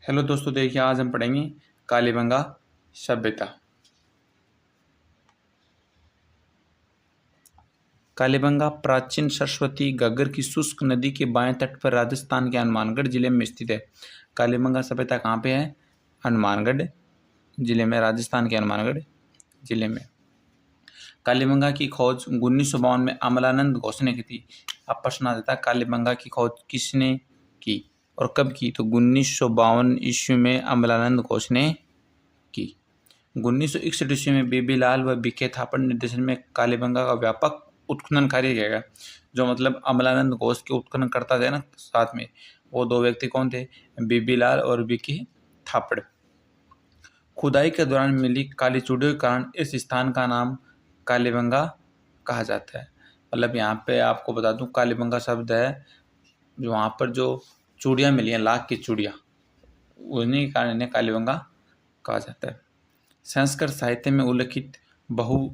Hello दोस्तों, देखिए आज हम पढ़ेंगे कालीबंगा सभ्यता। कालीबंगा प्राचीन सरस्वती घग्गर की शुष्क नदी के बाएं तट पर राजस्थान के हनुमानगढ़ जिले में स्थित है। कालीबंगा सभ्यता कहाँ पे है? हनुमानगढ़ जिले में, राजस्थान के हनुमानगढ़ जिले में। कालीबंगा की खोज 1952 में अमलानंद घोष ने की थी। अब प्रश्न आ जाता है, कालीबंगा की खोज किसने की और कब की? तो 1952 ईस्वी में अमलानंद घोष ने की। 1961 ईस्वी में बेबीलाल व बीके थापड़ निर्देशन में कालीबंगा का व्यापक उत्खनन कार्य किया गया। जो मतलब अमलानंद घोष के उत्खनन करता थे ना साथ में, वो दो व्यक्ति कौन थे? बेबीलाल और बीके थापड़। खुदाई के दौरान मिली काली चूड़ियों के कारण इस स्थान का नाम कालीबंगा कहा जाता है। मतलब यहाँ पे आपको बता दूं, कालीबंगा शब्द है जो वहाँ पर जो चूड़ियाँ मिली हैं, लाख की चूड़ियाँ, उन्हीं के कारण इन्हें कालीबंगा कहा जाता है। संस्कृत साहित्य में उल्लिखित बहु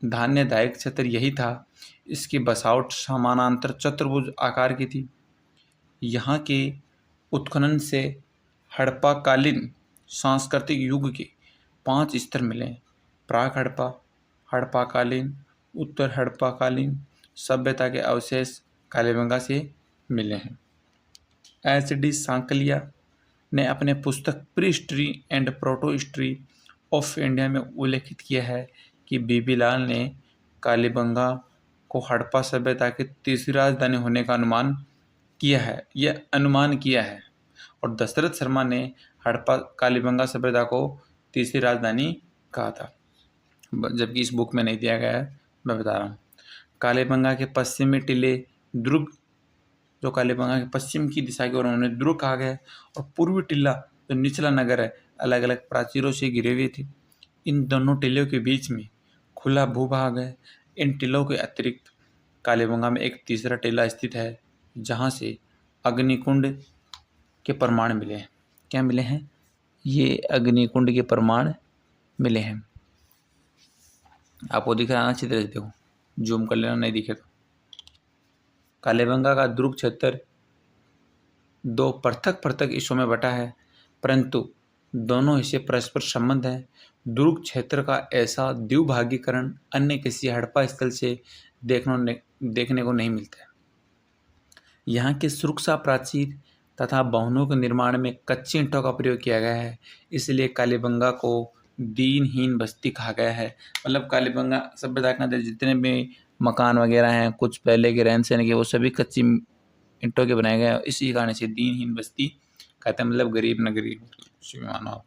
धान्यदायक क्षेत्र यही था। इसकी बसावट समानांतर चतुर्भुज आकार की थी। यहाँ के उत्खनन से हड़प्पाकालीन सांस्कृतिक युग के 5 स्तर मिले हैं। प्राक हड़प्पा, हड़प्पाकालीन, उत्तर हड़प्पाकालीन सभ्यता के अवशेष कालीबंगा से मिले हैं। एच.डी. सांकलिया ने अपने पुस्तक pre history and proto history of India में उल्लेखित किया है कि बेबीलाल ने कालीबंगा को हड़प्पा सभ्यता की तीसरी राजधानी होने का अनुमान किया है। और दशरथ शर्मा ने हड़प्पा कालीबंगा सभ्यता को तीसरी राजधानी कहा था, जबकि इस बुक में नहीं दिया गया है, मैं बता रहा हूँ। कालीबंगा के पश्चिमी टीले दुर्ग, जो कालीबंगा के पश्चिम की दिशा की ओर उन्हें दुर्ग कहा गया है, और पूर्वी टीला जो निचला नगर है, अलग अलग प्राचीरों से घिरे हुए थे। इन दोनों टीलों के बीच में खुला भूभाग है। इन टीलों के अतिरिक्त कालीबंगा में एक तीसरा टीला स्थित है, जहाँ से अग्निकुंड के प्रमाण मिले हैं। क्या मिले हैं? ये अग्निकुंड के प्रमाण मिले हैं। आपको दिख रहा है ना? अच्छी तरह से देखो, जूम कर लेना नहीं दिखे तो। कालीबंगा का दुर्ग क्षेत्र 2 पृथक पृथक हिस्सों में बटा है, परंतु दोनों हिस्से परस्पर संबंध है। दुर्ग क्षेत्र का ऐसा द्विभागीकरण अन्य किसी हड़प्पा स्थल से देखने को नहीं मिलता है। यहाँ के सुरक्षा प्राचीर तथा भवनों के निर्माण में कच्ची ईंटों का प्रयोग किया गया है, इसलिए कालीबंगा को दीनहीन बस्ती कहा गया है। मतलब कालीबंगा सभ्यता के अंदर जितने भी मकान वगैरह हैं, कुछ पहले के रहन सहन के, वो सभी कच्ची ईंटों के बनाए गए हैं। इसी कारण से दीनहीन बस्ती कहते हैं, मतलब गरीब नगरी मानो।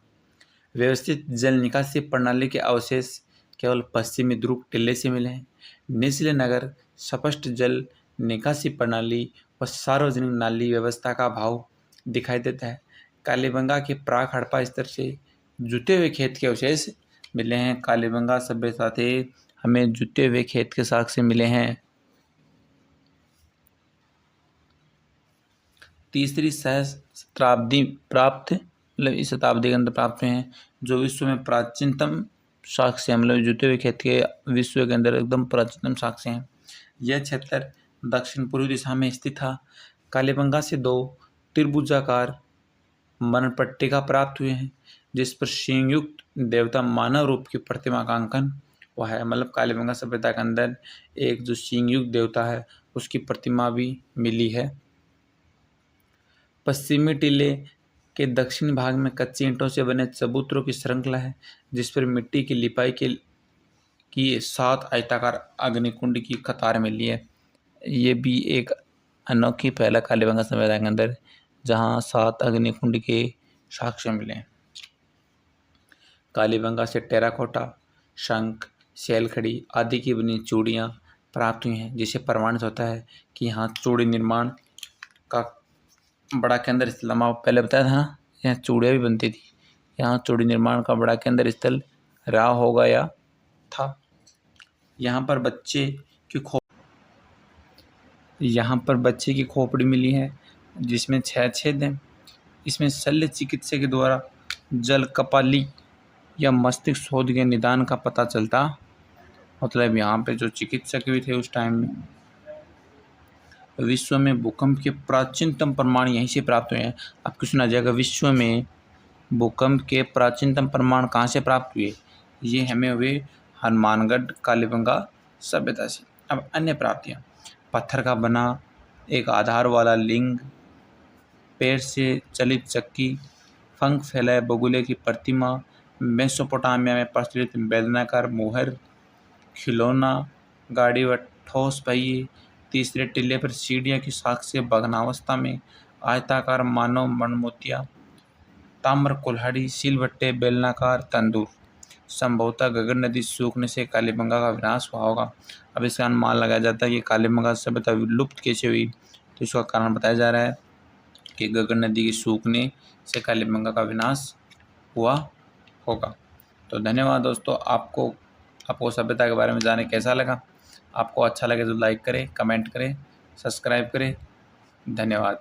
व्यवस्थित जल निकासी प्रणाली के अवशेष केवल पश्चिमी दुर्ग टिल्ले से मिले हैं। निचले नगर स्पष्ट जल निकासी प्रणाली व सार्वजनिक नाली व्यवस्था का अभाव दिखाई देता है। कालीबंगा के प्राक हड़प्पा स्तर से जुते हुए खेत के अवशेष मिले हैं। कालीबंगा सभ्यता से हमें जुते हुए खेत के साक्ष्य मिले हैं। तीसरी सहस्त्राब्दी प्राप्त, मतलब इस शताब्दी के अंदर प्राप्त हुए हैं, जो विश्व में प्राचीनतम साक्ष्य, मतलब जुटे हुए खेत के विश्व के अंदर एकदम प्राचीनतम साक्ष्य हैं। यह क्षेत्र दक्षिण पूर्वी दिशा में स्थित था। कालीबंगा से 2 त्रिभुजाकार मरणपट्टिका प्राप्त हुए हैं, जिस पर सिंहयुक्त देवता मानव रूप की प्रतिमा का अंकन हुआ है। मतलब कालीबंगा सभ्यता के अंदर एक जो सिंहयुक्त देवता है, उसकी प्रतिमा भी मिली है। पश्चिमी टीले के दक्षिणी भाग में कच्ची ईंटों से बने चबूतरों की श्रृंखला है, जिस पर मिट्टी की लिपाई की 7 आयताकार अग्निकुंड की कतार मिली है। ये भी एक अनोखी पहला कालीबंगा सभ्यता के अंदर, जहाँ 7 अग्निकुंड के साक्ष्य मिले हैं। कालीबंगा से टेराकोटा, शंख, शैलखड़ी आदि की बनी चूड़ियाँ प्राप्त हुई हैं, जिससे प्रमाणित होता है कि यहाँ चूड़ी निर्माण का बड़ा केंद्र स्थल, पहले बताया था ना, यहाँ चूड़ियाँ भी बनती थी। यहाँ चूड़ी निर्माण का बड़ा केंद्र स्थल रहा होगा या था। यहाँ पर बच्चे की खोपड़ी मिली है, जिसमें 6 छेद हैं। इसमें शल्य चिकित्सा के द्वारा जल कपाली या मस्तिष्क शोध के निदान का पता चलता। मतलब यहाँ पे जो चिकित्सक भी थे उस टाइम में, विश्व में भूकंप के प्राचीनतम प्रमाण यहीं से प्राप्त हुए हैं। अब क्वेश्चन आ जाएगा, विश्व में भूकंप के प्राचीनतम प्रमाण कहाँ से प्राप्त हुए? ये हमें हुए हनुमानगढ़ कालीबंगा सभ्यता से। अब अन्य प्राप्तियाँ, पत्थर का बना एक आधार वाला लिंग, पैर से चलित चक्की, पंख फैलाए बगुले की प्रतिमा, मेसोपोटामिया में प्रचलित बेलनाकार मोहर, खिलौना, गाड़ी व ठोस पहिए, तीसरे टिल्ले पर सीढ़ियाँ की साख से भग्नावस्था में, आयताकार मानव मणमूर्तियाँ, ताम्र कुल्हाड़ी, सिलबट्टे, बेलनाकार तंदूर। संभवतः घग्गर नदी सूखने से कालीबंगा का विनाश हुआ होगा। अब इसका अनुमान लगाया जाता है कि कालीबंगा सभ्यता विलुप्त कैसे हुई, तो इसका कारण बताया जा रहा है कि घग्गर नदी के सूखने से कालीबंगा का विनाश हुआ होगा। तो धन्यवाद दोस्तों, आपको सभ्यता के बारे में जाने कैसा लगा? आपको अच्छा लगे तो लाइक करें, कमेंट करें, सब्सक्राइब करें। धन्यवाद।